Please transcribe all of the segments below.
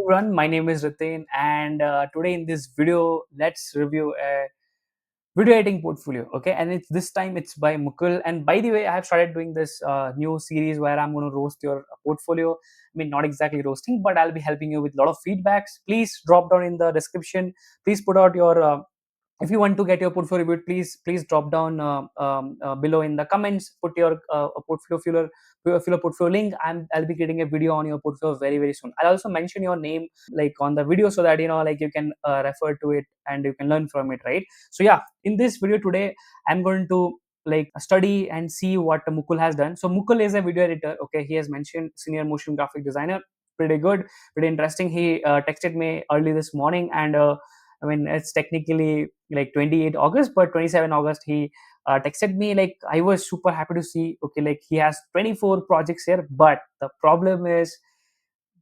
everyone, my name is Riten, and today in this video, let's review a video editing portfolio. Okay, and it's this time it's by Mukul. And by the way, I have started doing this new series where I'm going to roast your portfolio. I mean, not exactly roasting, but I'll be helping you with a lot of feedbacks. Please drop down in the description. Please put out your if you want to get your portfolio reviewed, please drop down below in the comments. Put your Fueler portfolio link. I'll be creating a video on your portfolio very soon. I'll also mention your name like on the video so that like you can refer to it and you can learn from it, right? So yeah, in this video today, I'm going to like study and see what Mukul has done. So Mukul is a video editor. Okay, he has mentioned senior motion graphic designer. Pretty good, pretty interesting. He texted me early this morning and. I mean, it's technically like 28 August, but 27 August, he texted me. Like, I was super happy to see, okay, like he has 24 projects here, but the problem is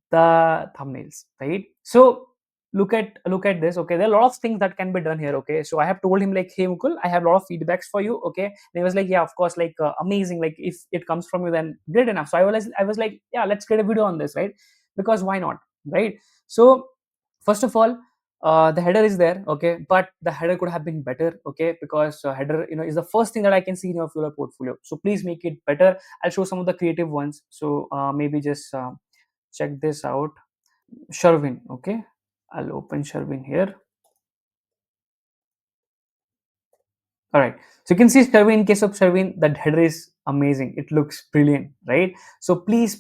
the thumbnails, right? So look at this. Okay, there are a lot of things that can be done here. Okay, so I have told him like, hey Mukul, I have a lot of feedbacks for you. Okay, and he was like, yeah, of course, like amazing. Like if it comes from you, then great enough. So I was like, yeah, let's create a video on this, right? Because why not, right? So first of all, the header is there, okay, but the header could have been better, okay, because header is the first thing that I can see in your Fueler portfolio. So please make it better. I'll show some of the creative ones. So maybe just check this out. Sherwin, okay, I'll open Sherwin here. All right, so you can see Sherwin. In case of Sherwin, that header is amazing. It looks brilliant, right? So please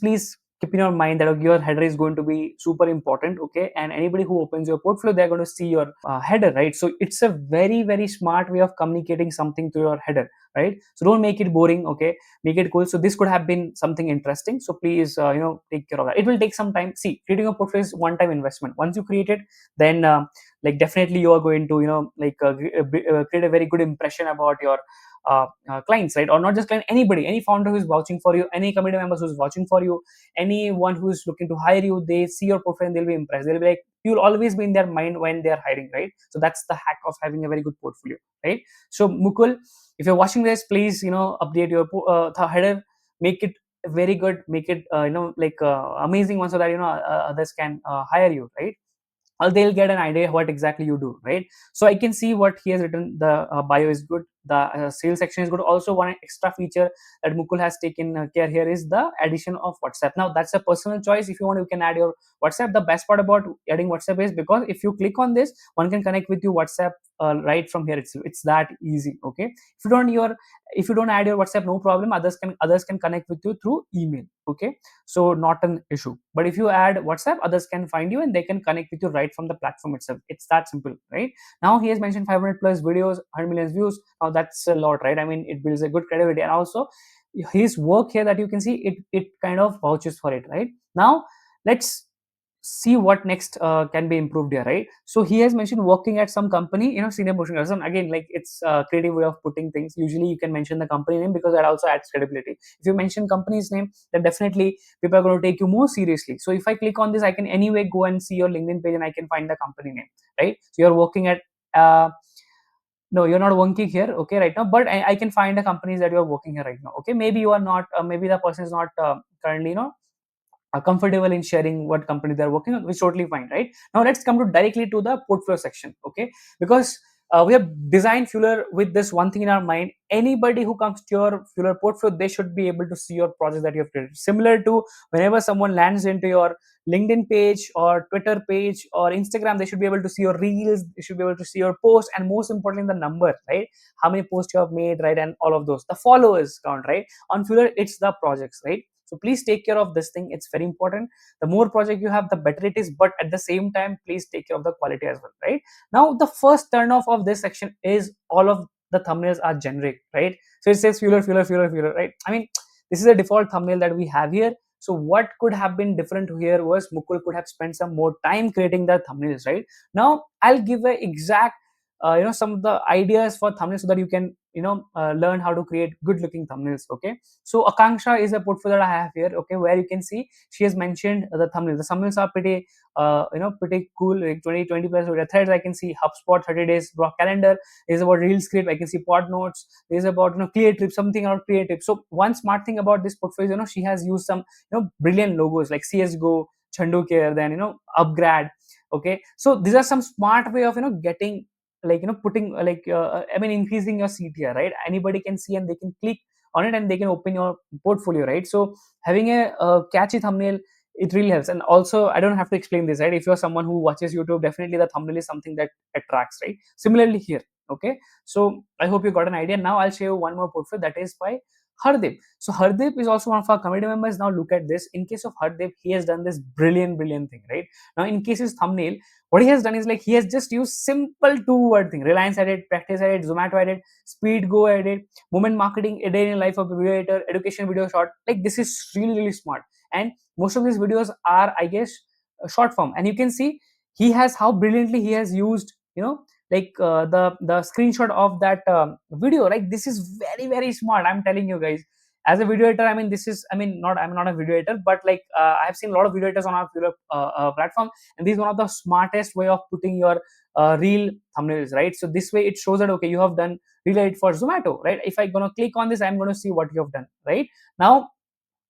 keep in your mind that your header is going to be super important, okay? And anybody who opens your portfolio, they're going to see your header, right? So it's a very smart way of communicating something to your header, right? So don't make it boring, okay? Make it cool. So this could have been something interesting. So please, take care of that. It will take some time. See, creating a portfolio is one-time investment. Once you create it, then like definitely you are going to create a very good impression about your clients, right? Or not just client, anybody, any founder who is vouching for you, any committee members who's watching for you, anyone who is looking to hire you, they see your profile and they'll be impressed. They'll be like, you'll always be in their mind when they're hiring, right? So that's the hack of having a very good portfolio, right? So Mukul, if you're watching this, please update your header, make it very good, make it amazing one so that others can hire you, right? Or they'll get an idea what exactly you do, right? So I can see what he has written. The bio is good, the sales section is good. Also, one extra feature that Mukul has taken care here is the addition of WhatsApp. Now that's a personal choice. If you want, you can add your WhatsApp. The best part about adding WhatsApp is because if you click on this, one can connect with you WhatsApp right from here itself. It's that easy, okay? If you don't add your WhatsApp, no problem. Others can connect with you through email, okay? So not an issue. But if you add WhatsApp, others can find you and they can connect with you right from the platform itself. It's that simple, right? Now he has mentioned 500 plus videos, 100 million views. Now that's a lot, right? I mean, it builds a good credibility. And also his work here that you can see, it kind of vouches for it, right? Now let's see what next can be improved here, right? So he has mentioned working at some company, senior motion person. Again, like it's a creative way of putting things. Usually you can mention the company name because that also adds credibility. If you mention company's name, then definitely people are going to take you more seriously. So if I click on this, I can anyway go and see your LinkedIn page and I can find the company name, right? So you're working at no, you're not working here, okay, right now, but I can find the companies that you're working here right now, okay? Maybe you are not, maybe the person is not currently are comfortable in sharing what company they're working on, which is totally fine, right? Now let's come to directly to the portfolio section, okay? Because we have designed Fueler with this one thing in our mind. Anybody who comes to your Fueler portfolio, they should be able to see your projects that you have created. Similar to whenever someone lands into your LinkedIn page or Twitter page or Instagram, they should be able to see your reels, they should be able to see your posts, and most importantly, the number, right? How many posts you have made, right? And all of those. The followers count, right? On Fueler, it's the projects, right? So please take care of this thing. It's very important. The more project you have, the better it is. But at the same time, please take care of the quality as well, right? Now, the first turn off of this section is all of the thumbnails are generic, right? So it says Fueler, right? I mean, this is a default thumbnail that we have here. So what could have been different here was Mukul could have spent some more time creating the thumbnails, right? Now, I'll give a exact some of the ideas for thumbnails so that you can learn how to create good looking thumbnails, okay? So Akanksha is a portfolio that I have here, okay, where you can see she has mentioned the thumbnails. The thumbnails are pretty pretty cool, like 20 plus threads. I can see HubSpot 30 days block calendar. There's about reel script. I can see pod notes. There's about creative, something about creative. So one smart thing about this portfolio, she has used some brilliant logos like CSGO, Chandu care, then upgrade. Okay, so these are some smart way of getting, like putting I mean increasing your CTR, right? Anybody can see and they can click on it and they can open your portfolio, right? So having a catchy thumbnail, it really helps. And also, I don't have to explain this, right? If you're someone who watches YouTube, definitely the thumbnail is something that attracts, right? Similarly here. Okay, so I hope you got an idea. Now I'll show you one more portfolio, that is by Hardeep. So Hardeep is also one of our community members. Now look at this. In case of Hardeep, he has done this brilliant thing, right? Now in case his thumbnail, what he has done is like he has just used simple two-word thing: Reliance edit, practice edit, Zomato edit, speed go edit, moment marketing, a day in life of a video editor, education video short. Like this is really smart. And most of these videos are, I guess, short form. And you can see he has how brilliantly he has used, the screenshot of that video. Like this is very smart, I'm telling you guys. As a video editor, I mean, this is, I mean, not, I'm not a video editor, but like I have seen a lot of video editors on our Fueler platform, and this is one of the smartest way of putting your reel thumbnails, right? So this way it shows that okay, you have done reel edit for Zomato, right? If I gonna click on this, I'm gonna see what you have done, right? Now,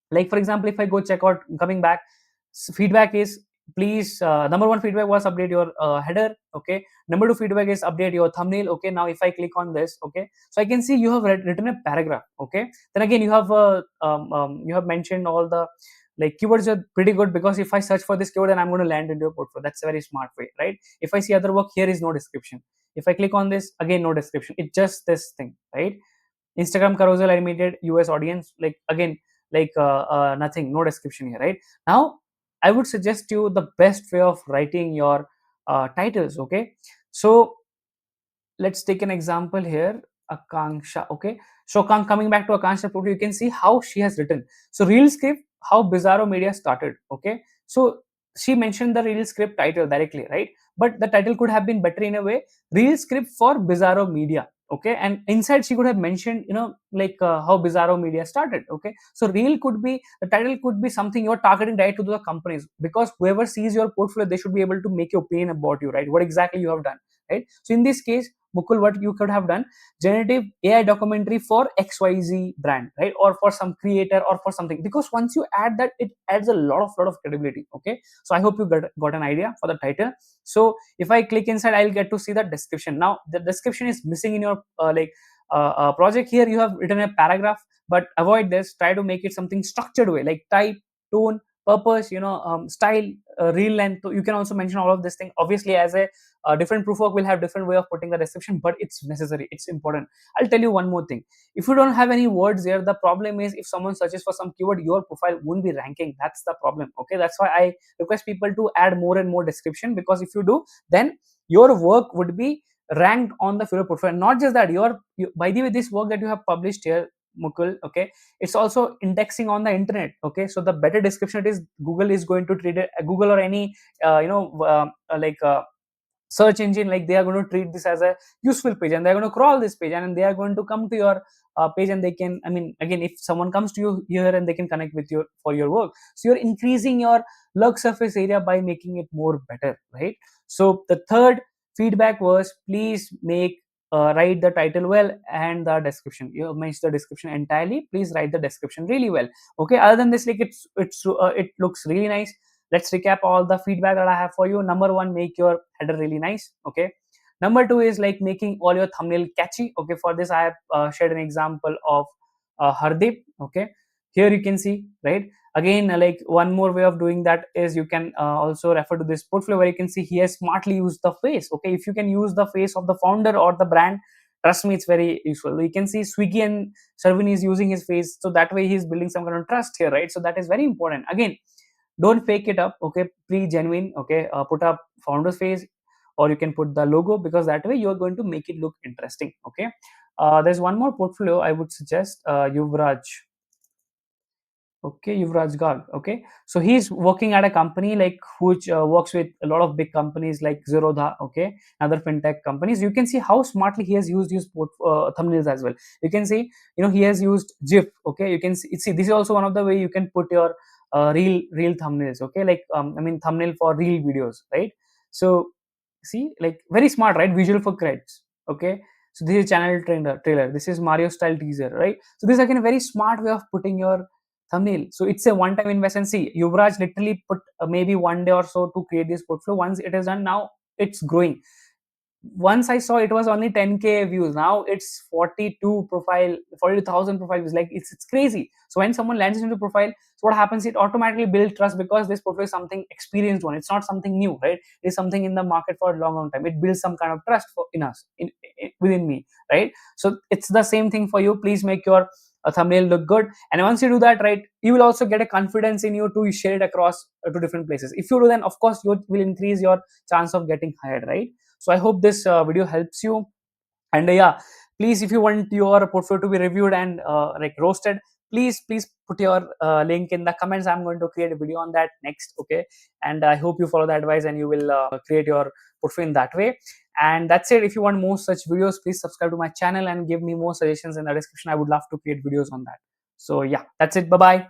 like for example, if I go check out, coming back, feedback is, please, number one feedback was update your header. Okay, number two feedback is update your thumbnail. Okay, now if I click on this, okay, so I can see you have written a paragraph. Okay, then again you have mentioned all the like keywords are pretty good, because if I search for this keyword, then I'm going to land into your portfolio. That's a very smart way, right? If I see other work, here is no description. If I click on this, again no description, it's just this thing, right? Instagram carousel animated US audience, like again, like nothing, no description here, right? Now I would suggest you the best way of writing your titles. Okay, so let's take an example here. Akanksha. Okay, so coming back to Akanksha portfolio, you can see how she has written. So reel script, how Bizarro Media started. Okay, so she mentioned the reel script title directly, right? But the title could have been better in a way: reel script for Bizarro Media. Okay, and inside she could have mentioned, how Bizarro Media started. Okay, so reel could be, the title could be something you're targeting right to the companies, because whoever sees your portfolio, they should be able to make your opinion about you, right? What exactly you have done, right? So in this case, Mukul, what you could have done: generative AI documentary for XYZ brand, right? Or for some creator or for something. Because once you add that, it adds a lot of credibility. Okay. So I hope you got an idea for the title. So if I click inside, I'll get to see the description. Now the description is missing in your project. Here you have written a paragraph, but avoid this. Try to make it something structured way, like type, tone, purpose, style, real length. So you can also mention all of this thing. Obviously, as a different proof work will have different way of putting the description, but it's necessary, it's important. I'll tell you one more thing: if you don't have any words here, the problem is if someone searches for some keyword, your profile won't be ranking. That's the problem. Okay, that's why I request people to add more and more description, because if you do, then your work would be ranked on the Fuller portfolio. Not just that, by the way, this work that you have published here, Mukul, okay, it's also indexing on the internet. Okay, so the better description it is, Google is going to treat it, Google or any search engine, like they are going to treat this as a useful page, and they're going to crawl this page, and they are going to come to your page, and they can, I mean, again, if someone comes to you here, and they can connect with you for your work. So you're increasing your log surface area by making it more better, right? So the third feedback was, please make write the title well, and the description, you mentioned the description entirely, please write the description really well. Okay, other than this, like it looks really nice. Let's recap all the feedback that I have for you. Number one, make your header really nice. Okay, number two is like making all your thumbnail catchy. Okay, for this I have shared an example of Hardeep. Okay, here you can see, right? Again, like one more way of doing that is you can also refer to this portfolio, where you can see he has smartly used the face. Okay, if you can use the face of the founder or the brand, trust me, it's very useful. You can see Swiggy and Servin is using his face, so that way he's building some kind of trust here, right? So that is very important. Again, don't fake it up. Okay, be genuine. Okay, put up founder's face, or you can put the logo, because that way you're going to make it look interesting. Okay, there's one more portfolio I would suggest, Yuvraj. Okay, Yuvraj Garg. Okay, so he's working at a company like which works with a lot of big companies like Zerodha. Okay, other fintech companies. You can see how smartly he has used his thumbnails as well. You can see, he has used GIF. Okay, you can see this is also one of the way you can put your real thumbnails. Okay, like I mean thumbnail for real videos, right? So see, like very smart, right? Visual for creds. Okay, so this is channel trailer. This is Mario style teaser, right? So this is again a very smart way of putting your thumbnail. So it's a one time investment. See, Yuvraj literally put maybe 1 day or so to create this portfolio. Once it is done, now it's growing. Once I saw it was only 10K views. Now it's 42,000 profiles. Like it's crazy. So when someone lands into profile, so what happens? It automatically builds trust because this portfolio is something experienced one. It's not something new, right? It's something in the market for a long, long time. It builds some kind of trust in us, within me, right? So it's the same thing for you. Please make your thumbnail look good, and once you do that, right, you will also get a confidence in you to share it across to different places. If you do, then of course you will increase your chance of getting hired, right? So I hope this video helps you. And yeah, please, if you want your portfolio to be reviewed and like roasted, please put your link in the comments. I'm going to create a video on that next, okay? And I hope you follow the advice and you will create your portfolio in that way. And that's it. If you want more such videos, please subscribe to my channel and give me more suggestions in the description. I would love to create videos on that. So yeah, that's it. Bye bye.